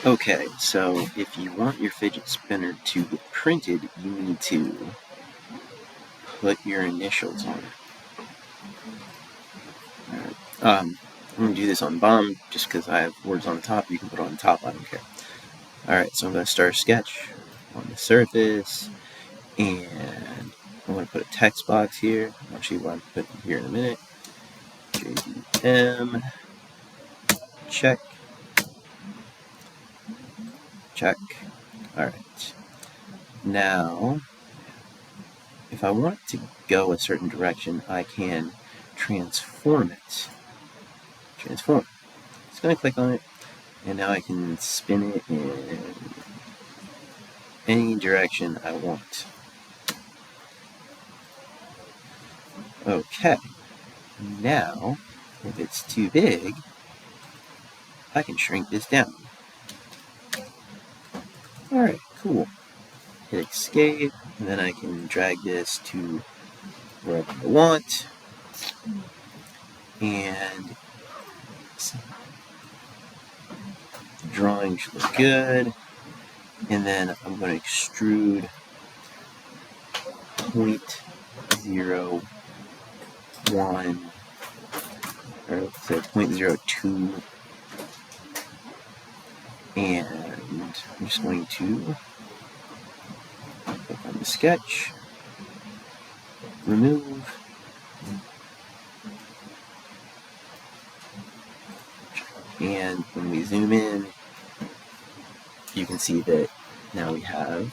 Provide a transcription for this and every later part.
Okay, so if you want your fidget spinner to get printed, you need to put your initials on it. Alright. I'm going to do this on the bottom just because I have words on the top. You can put it on the top, I don't care. Alright, so I'm going to start a sketch on the surface, and I'm going to put a text box here. I'll show you what I'm putting here in a minute. JDM, check, check. Alright. Now, if I want it to go a certain direction, I can transform it. Transform. Just going to click on it, and now I can spin it in any direction I want. Okay. Now, if it's too big, I can shrink this down. Alright, cool. Hit escape, and then I can drag this to wherever I want. And the drawing should look good. And then I'm going to extrude 0.01, or let's say 0.02. And I'm just going to click on the sketch, remove, and when we zoom in, you can see that now we have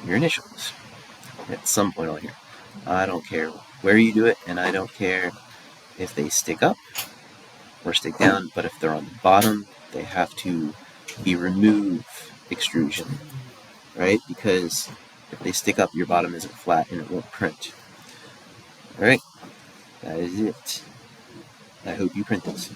your initials at some point on here. I don't care where you do it, and I don't care if they stick up or stick down, but if they're on the bottom, they have to be remove extrusion, right? Because if they stick up, your bottom isn't flat and it won't print. Alright, that is it. I hope you print this.